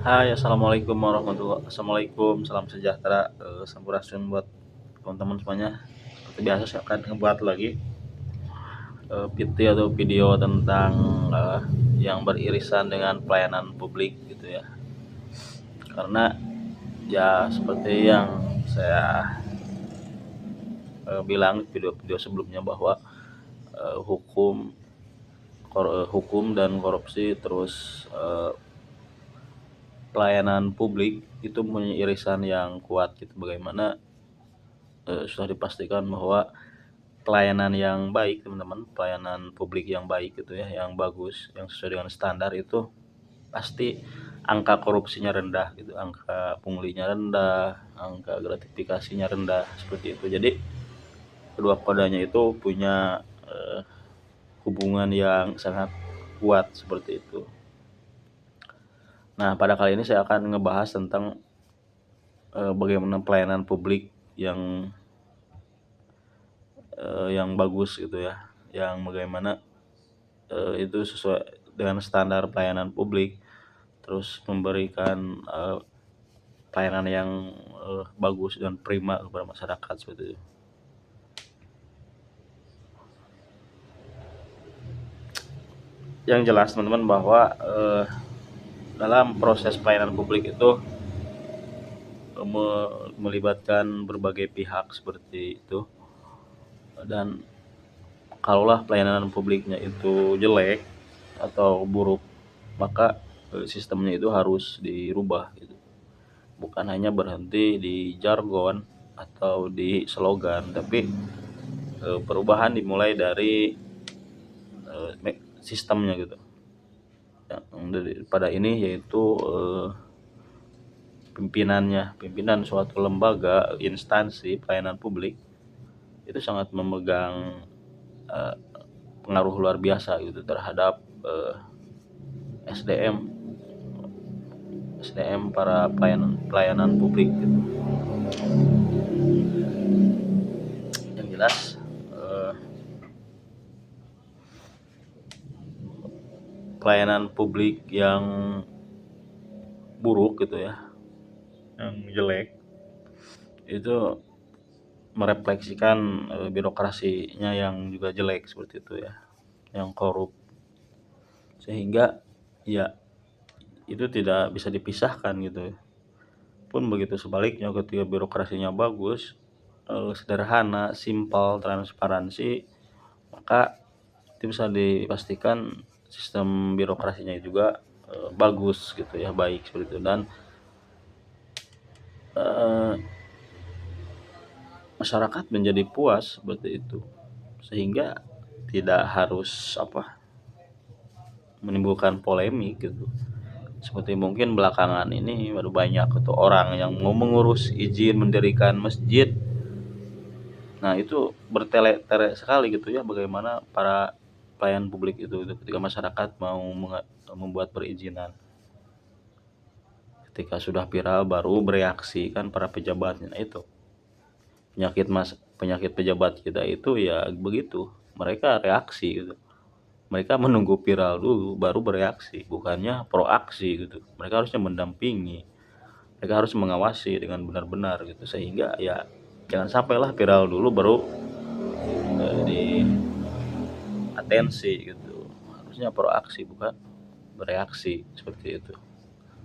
Hai, assalamualaikum, salam sejahtera, sampurasun buat teman-teman semuanya. Seperti biasa saya akan ngebuat lagi PT atau video tentang eh, yang beririsan dengan pelayanan publik gitu ya. Karena ya seperti yang saya bilang di video-video sebelumnya bahwa hukum dan korupsi terus pelayanan publik itu punya irisan yang kuat gitu. Bagaimana sudah dipastikan bahwa pelayanan yang baik teman-teman, pelayanan publik yang baik gitu ya, yang bagus, yang sesuai dengan standar itu pasti angka korupsinya rendah gitu, angka punglinya rendah, angka gratifikasinya rendah seperti itu. Jadi kedua kodanya itu punya hubungan yang sangat kuat seperti itu. Nah, pada kali ini saya akan ngebahas tentang bagaimana pelayanan publik yang bagus gitu ya, yang bagaimana itu sesuai dengan standar pelayanan publik, terus memberikan pelayanan yang bagus dan prima kepada masyarakat seperti itu. Yang jelas teman-teman bahwa dalam proses pelayanan publik itu melibatkan berbagai pihak seperti itu, dan kalaulah pelayanan publiknya itu jelek atau buruk, maka sistemnya itu harus dirubah gitu. Bukan hanya berhenti di jargon atau di slogan, tapi perubahan dimulai dari sistemnya gitu. Yang pada ini yaitu pimpinan suatu lembaga, instansi pelayanan publik itu sangat memegang pengaruh luar biasa gitu terhadap SDM para pelayanan publik gitu. Yang jelas pelayanan publik yang buruk gitu ya, yang jelek itu merefleksikan birokrasinya yang juga jelek seperti itu ya, yang korup, sehingga ya itu tidak bisa dipisahkan gitu. Pun begitu sebaliknya, ketika birokrasinya bagus, sederhana, simpel, transparansi, maka itu bisa dipastikan sistem birokrasinya juga bagus gitu ya, baik seperti itu. Dan masyarakat menjadi puas seperti itu, sehingga tidak harus menimbulkan polemik gitu. Seperti mungkin belakangan ini baru banyak itu orang yang mau mengurus izin mendirikan masjid. Nah, itu bertele-tele sekali gitu ya, bagaimana para pelayan publik itu ketika masyarakat mau membuat perizinan. Ketika sudah viral baru bereaksi kan para pejabatnya. Nah, itu penyakit pejabat kita itu ya begitu. Mereka reaksi gitu. Mereka menunggu viral dulu baru bereaksi, bukannya proaksi gitu. Mereka harusnya mendampingi, mereka harus mengawasi dengan benar-benar gitu, sehingga ya jangan sampailah viral dulu baru di atensi gitu. Harusnya proaksi bukan bereaksi seperti itu.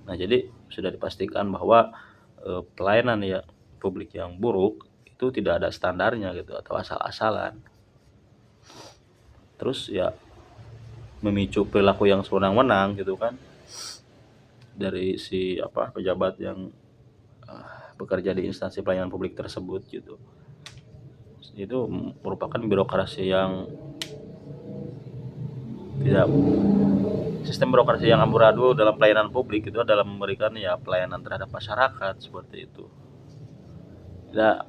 Nah, jadi sudah dipastikan bahwa pelayanan ya publik yang buruk itu tidak ada standarnya gitu atau asal-asalan. Terus ya memicu perilaku yang sewenang-wenang gitu kan dari si pejabat yang bekerja di instansi pelayanan publik tersebut gitu. Itu merupakan birokrasi yang tidak sistem birokrasi yang amburadul dalam pelayanan publik itu dalam memberikan ya pelayanan terhadap masyarakat seperti itu. Ya,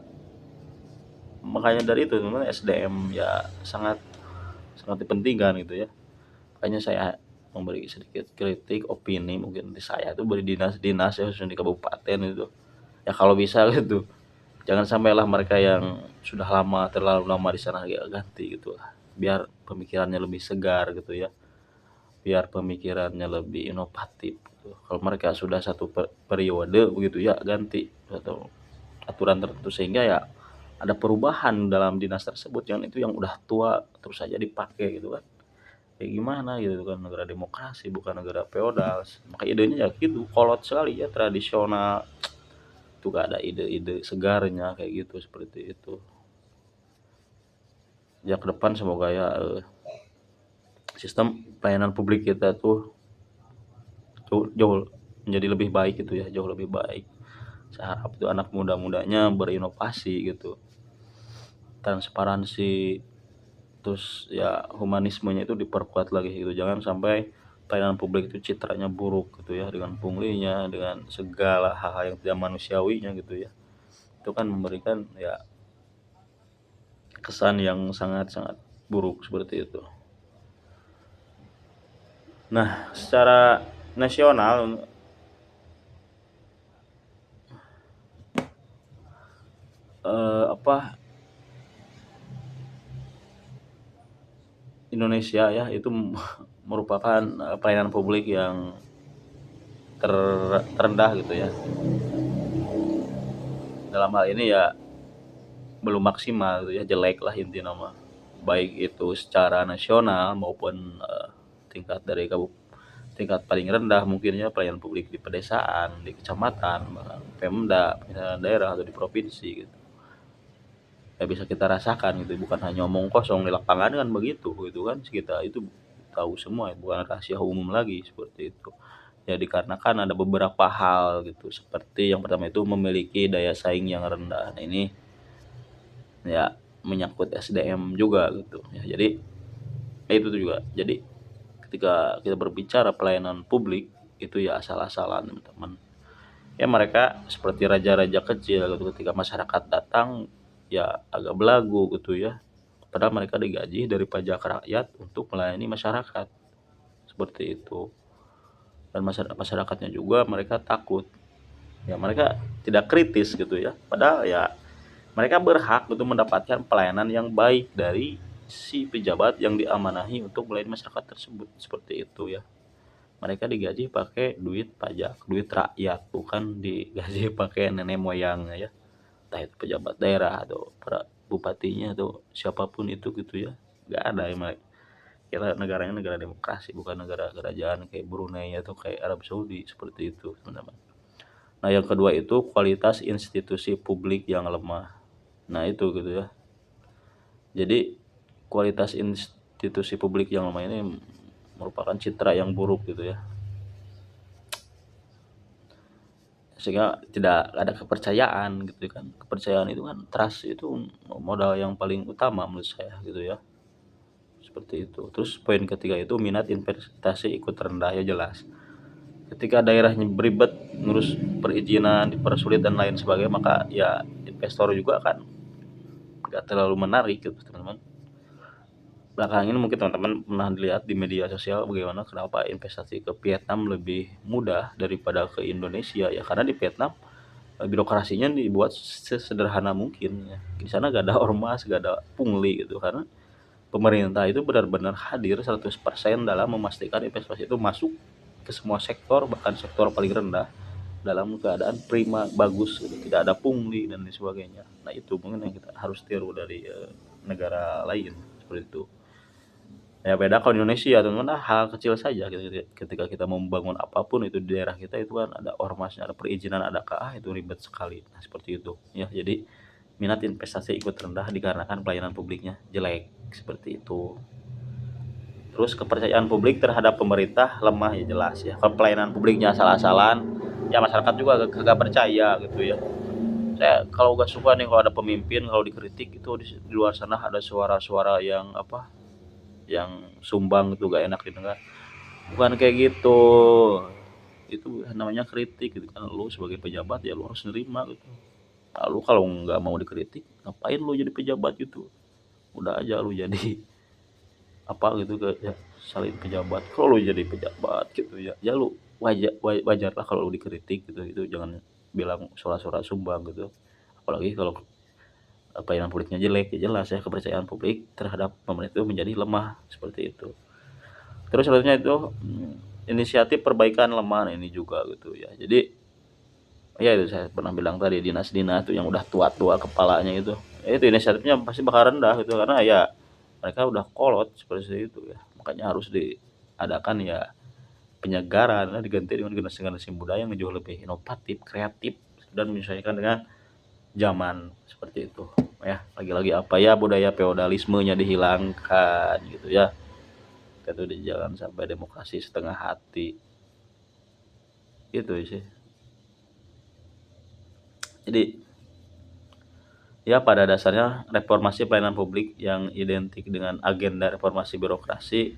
makanya dari itu teman SDM ya sangat sangat dipentingkan gitu ya. Makanya saya memberi sedikit kritik opini mungkin di saya itu beri dinas-dinas ya khususnya di kabupaten itu. Ya kalau bisa gitu. Jangan sampailah mereka yang sudah lama terlalu lama di sana ganti gitu lah. Biar pemikirannya lebih segar gitu ya. Biar pemikirannya lebih inovatif. gitu. Kalau mereka sudah satu periode begitu ya ganti atau aturan tertentu sehingga ya ada perubahan dalam dinas tersebut, jangan itu yang udah tua terus saja dipakai gitu kan. Kayak gimana gitu kan, negara demokrasi bukan negara feodal. Maka idenya ya gitu, kolot sekali ya, tradisional. Tuh gak ada ide-ide segarnya kayak gitu, seperti itu. Ya ke depan semoga ya sistem pelayanan publik kita tuh jauh menjadi lebih baik gitu ya, jauh lebih baik. Saya harap tuh anak muda-mudanya berinovasi gitu, transparansi, terus ya humanismenya itu diperkuat lagi gitu. Jangan sampai pelayanan publik itu citranya buruk gitu ya, dengan punglinya, dengan segala hal-hal yang tidak manusiawinya gitu ya. Itu kan memberikan ya kesan yang sangat-sangat buruk seperti itu. Nah, secara nasional apa Indonesia ya itu merupakan pelayanan publik yang terendah gitu ya. Dalam hal ini ya belum maksimal gitu ya, jelek lah intinya mah. Baik itu secara nasional maupun tingkat dari tingkat paling rendah mungkinnya pelayanan publik di pedesaan, di kecamatan, bahkan Pemda, pemerintahan daerah atau di provinsi gitu. Ya bisa kita rasakan gitu, bukan hanya omong kosong di lapangan kan begitu gitu kan. Kita itu tahu semua ya, bukan rahasia umum lagi seperti itu. Ya dikarenakan ada beberapa hal gitu, seperti yang pertama itu memiliki daya saing yang rendah. Nah, ini ya menyangkut SDM juga gitu ya. Jadi itu juga. Jadi ketika kita berbicara pelayanan publik itu ya asal-asalan teman-teman. Ya mereka seperti raja-raja kecil gitu, ketika masyarakat datang ya agak belagu gitu ya. Padahal mereka digaji dari pajak rakyat untuk melayani masyarakat seperti itu. Dan masyarakatnya juga mereka takut. Ya mereka tidak kritis gitu ya. Padahal ya mereka berhak untuk mendapatkan pelayanan yang baik dari si pejabat yang diamanahi untuk melayani masyarakat tersebut seperti itu ya. Mereka digaji pakai duit pajak, duit rakyat, bukan digaji pakai nenek moyangnya ya. Entah itu pejabat daerah atau para bupatinya atau siapapun itu gitu ya. Gak ada yang mereka. Kita negaranya negara demokrasi, bukan negara kerajaan kayak Brunei atau kayak Arab Saudi seperti itu teman-teman. Nah yang kedua itu kualitas institusi publik yang lemah. Nah itu gitu ya. Jadi kualitas institusi publik yang lemah ini merupakan citra yang buruk gitu ya. Sehingga tidak ada kepercayaan gitu kan. Kepercayaan itu kan, trust itu modal yang paling utama menurut saya gitu ya. Seperti itu. Terus poin ketiga itu minat investasi ikut rendah ya jelas. Ketika daerahnya beribet ngurus perizinan, dipersulit dan lain sebagainya, maka ya investor juga kan nggak terlalu menarik gitu teman-teman. Belakangan ini mungkin teman-teman pernah lihat di media sosial bagaimana kenapa investasi ke Vietnam lebih mudah daripada ke Indonesia ya, karena di Vietnam birokrasinya dibuat sesederhana mungkin ya. Di sana gak ada ormas, gak ada pungli gitu, karena pemerintah itu benar-benar hadir 100% dalam memastikan investasi itu masuk ke semua sektor, bahkan sektor paling rendah dalam keadaan prima bagus gitu. Tidak ada pungli dan lain sebagainya. Nah itu mungkin yang kita harus tiru dari negara lain seperti itu. Ya beda kalau Indonesia teman-teman, hal kecil saja gitu. Ketika kita mau membangun apapun itu di daerah kita itu kan ada ormasnya, ada perizinan, ada KA, itu ribet sekali. Nah, seperti itu ya. Jadi minat investasi ikut rendah dikarenakan pelayanan publiknya jelek seperti itu. Terus kepercayaan publik terhadap pemerintah lemah ya jelas ya. Kalau pelayanan publiknya asal-asalan ya masyarakat juga gak percaya gitu ya. Saya kalau gak suka nih kalau ada pemimpin kalau dikritik itu di luar sana ada suara-suara yang apa, yang sumbang itu gak enak didengar. Bukan kayak gitu, itu namanya kritik gitu kan. Lu sebagai pejabat ya lu harus nerima gitu. Lalu kalau nggak mau dikritik ngapain lu jadi pejabat gitu, udah aja lu jadi apa gitu ke ya, salin pejabat. Kalau lu jadi pejabat gitu ya, ya lu wajar lah kalau lu dikritik gitu. Itu jangan bilang suara-suara sumbang gitu. Apalagi kalau pelayanan publiknya jelek ya jelas ya kepercayaan publik terhadap pemerintah itu menjadi lemah seperti itu. Terus selanjutnya itu inisiatif perbaikan lemah ini juga gitu ya. Jadi ya itu saya pernah bilang tadi, dinas-dinas itu yang udah tua-tua kepalanya itu, ya itu inisiatifnya pasti bakal rendah gitu, karena ya mereka udah kolot seperti itu ya. Makanya harus diadakan ya penyegaran, diganti dengan generasi-generasi muda yang jauh lebih inovatif, kreatif, dan menyesuaikan dengan zaman seperti itu ya. Lagi-lagi apa ya, budaya feodalismenya dihilangkan gitu ya. Itu di jalan sampai demokrasi setengah hati itu sih. Jadi ya pada dasarnya reformasi pelayanan publik yang identik dengan agenda reformasi birokrasi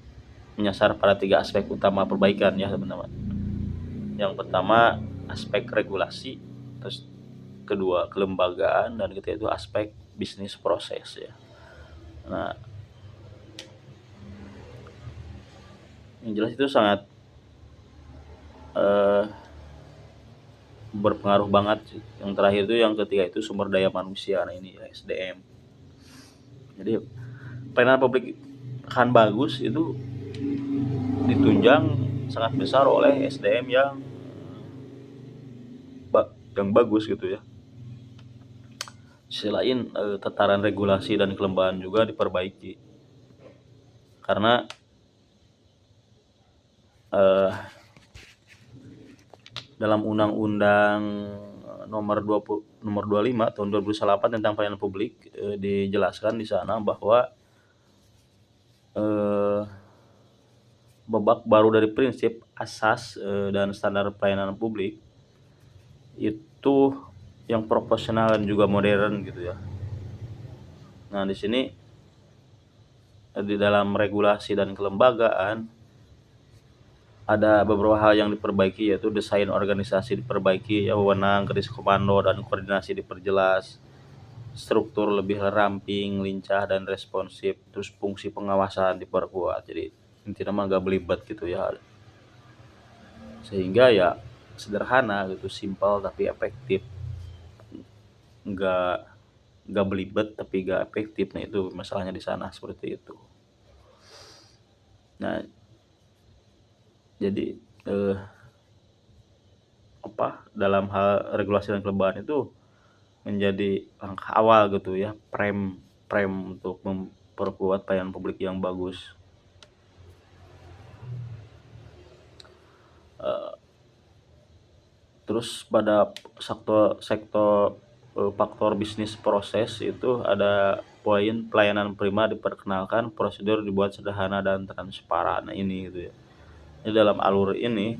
menyasar pada 3 aspek utama perbaikan ya teman-teman. Yang pertama aspek regulasi, terus kedua kelembagaan, dan ketiga itu aspek bisnis proses ya. Nah, yang jelas itu sangat eh, berpengaruh banget sih. Yang terakhir itu, yang ketiga itu sumber daya manusia, nah ini ya SDM. Jadi pelayanan publik akan bagus itu ditunjang sangat besar oleh SDM yang bagus gitu ya. Selain tataran regulasi dan kelembagaan juga diperbaiki, karena eh, dalam Undang-Undang nomor 25 tahun 2008 tentang pelayanan publik dijelaskan di sana bahwa eh, babak baru dari prinsip asas dan standar pelayanan publik itu yang proporsional dan juga modern gitu ya. Nah, di sini di dalam regulasi dan kelembagaan ada beberapa hal yang diperbaiki, yaitu desain organisasi diperbaiki, ya wewenang, garis komando dan koordinasi diperjelas, struktur lebih ramping, lincah dan responsif, terus fungsi pengawasan diperkuat. Jadi intinya mah gak belibet gitu ya, sehingga ya sederhana gitu, simpel tapi efektif, nggak belibet tapi nggak efektif. Nah itu masalahnya di sana seperti itu. Nah jadi dalam hal regulasi dan kelembagaan itu menjadi langkah awal gitu ya, prem untuk memperkuat pelayanan publik yang bagus. Terus pada sektor faktor bisnis proses itu ada poin pelayanan prima diperkenalkan, prosedur dibuat sederhana dan transparan. Nah ini gitu ya. Jadi dalam alur ini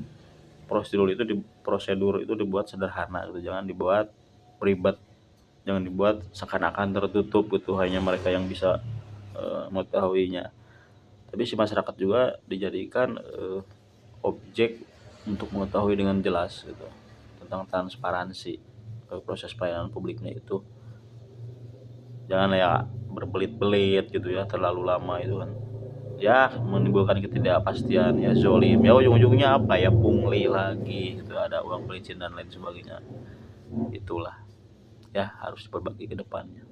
prosedur itu dibuat sederhana gitu, jangan dibuat ribet, jangan dibuat seakan-akan tertutup gitu, hanya mereka yang bisa mengetahuinya. Tapi si masyarakat juga dijadikan objek untuk mengetahui dengan jelas gitu tentang transparansi proses pelayanan publiknya itu. Jangan ya berbelit-belit gitu ya, terlalu lama itu kan ya menimbulkan ketidakpastian, ya zolim, ya ujung-ujungnya apa ya, pungli lagi gitu, ada uang pelicin dan lain sebagainya. Itulah ya harus diperbaiki ke depannya.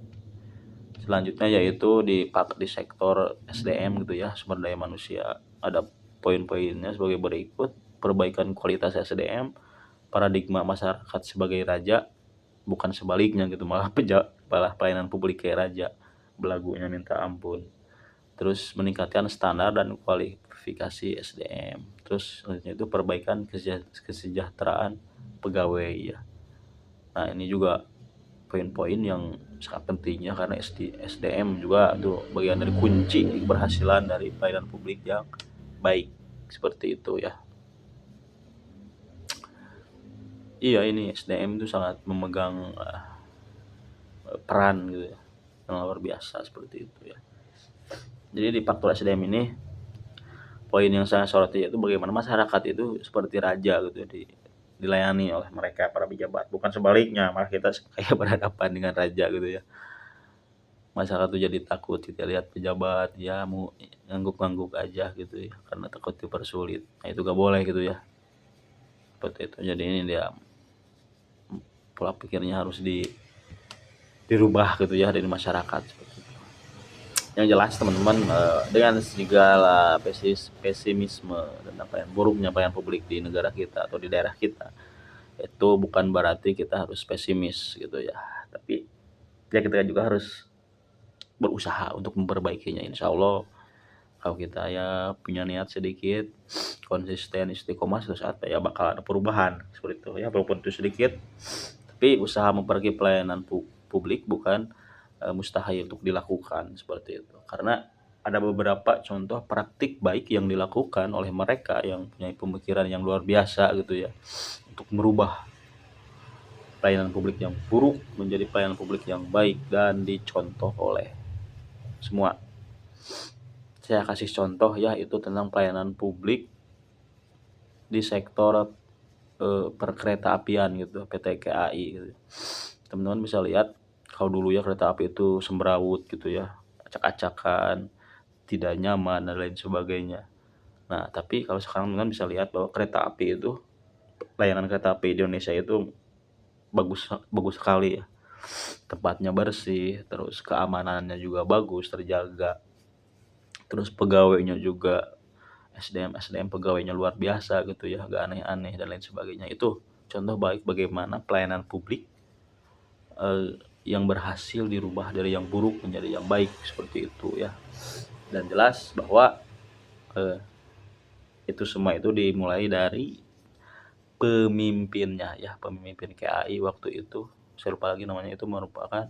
Selanjutnya yaitu di sektor SDM gitu ya, sumber daya manusia, ada poin-poinnya sebagai berikut: perbaikan kualitas SDM, paradigma masyarakat sebagai raja bukan sebaliknya gitu, malah pelayanan publik kayak raja, belagunya minta ampun. Terus meningkatkan standar dan kualifikasi SDM. Terus selanjutnya itu perbaikan kesejahteraan pegawai ya. Nah ini juga poin-poin yang sangat pentingnya, karena SDM juga itu bagian dari kunci keberhasilan dari pelayanan publik yang baik seperti itu ya. Iya, ini SDM itu sangat memegang peran gitu ya, yang luar biasa seperti itu ya. Jadi di faktor SDM ini poin yang saya soroti itu bagaimana masyarakat itu seperti raja gitu ya, dilayani oleh mereka para pejabat, bukan sebaliknya, malah kita kayak berhadapan dengan raja gitu ya. Masyarakat tuh jadi takut kita lihat pejabat ya mau ngangguk-ngangguk aja gitu ya, karena takut dipersulit. Nah itu gak boleh gitu ya, seperti itu. Jadi ini dia pola pikirnya harus dirubah gitu ya dari masyarakat seperti itu. Yang jelas teman-teman, dengan segala pesimisme dan apa yang buruknya pelayanan publik di negara kita atau di daerah kita, itu bukan berarti kita harus pesimis gitu ya. Tapi ya kita juga harus berusaha untuk memperbaikinya. Insya Allah kalau kita ya punya niat sedikit, konsisten, istiqomah, suatu saat ya bakal ada perubahan seperti itu ya, walaupun itu sedikit. Tapi usaha memperbaiki pelayanan publik bukan mustahil untuk dilakukan seperti itu. Karena ada beberapa contoh praktik baik yang dilakukan oleh mereka yang punya pemikiran yang luar biasa gitu ya, untuk merubah pelayanan publik yang buruk menjadi pelayanan publik yang baik dan dicontoh oleh semua. Saya kasih contoh ya, itu tentang pelayanan publik di sektor perkereta apian gitu, PT KAI gitu. Teman-teman bisa lihat kalau dulu ya kereta api itu semrawut gitu ya, acak-acakan, tidak nyaman dan lain sebagainya. Nah, tapi kalau sekarang teman-teman bisa lihat bahwa kereta api itu, layanan kereta api di Indonesia itu bagus bagus sekali ya. Tempatnya bersih, terus keamanannya juga bagus, terjaga. Terus pegawainya juga SDM pegawainya luar biasa gitu ya, gak aneh-aneh dan lain sebagainya. Itu contoh baik bagaimana pelayanan publik yang berhasil dirubah dari yang buruk menjadi yang baik seperti itu ya. Dan jelas bahwa itu semua itu dimulai dari pemimpinnya ya, pemimpin KAI waktu itu, saya lupa lagi namanya, itu merupakan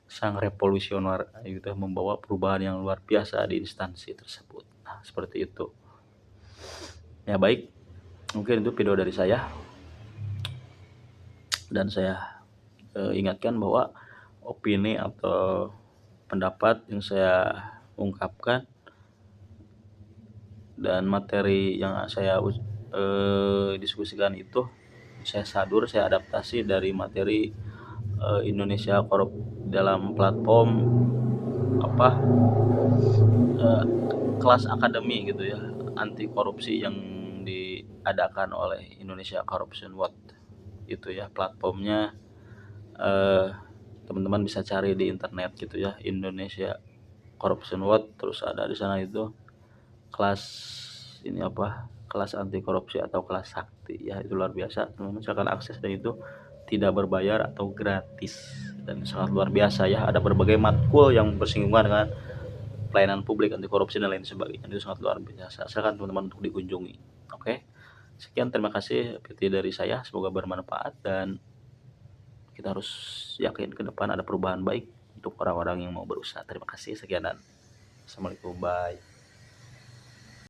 sang revolusioner gitu, membawa perubahan yang luar biasa di instansi tersebut. Nah, seperti itu. Ya baik, mungkin itu video dari saya, dan saya ingatkan bahwa opini atau pendapat yang saya ungkapkan dan materi yang saya diskusikan itu saya sadur, saya adaptasi dari materi Indonesia Korup dalam platform apa kelas akademi gitu ya, anti korupsi yang diadakan oleh Indonesia Corruption Watch itu ya, platformnya teman-teman bisa cari di internet gitu ya, Indonesia Corruption Watch, terus ada di sana itu kelas ini apa, kelas anti korupsi atau kelas sakti ya, itu luar biasa teman-teman, silakan akses, dan itu tidak berbayar atau gratis dan sangat luar biasa ya. Ada berbagai matkul yang bersinggungan dengan pelayanan publik, anti korupsi dan lain sebagainya, itu sangat luar biasa. Silakan teman-teman untuk dikunjungi. Oke, sekian, terima kasih PT dari saya, semoga bermanfaat dan kita harus yakin ke depan ada perubahan baik untuk orang-orang yang mau berusaha. Terima kasih, sekian dan assalamualaikum, bye.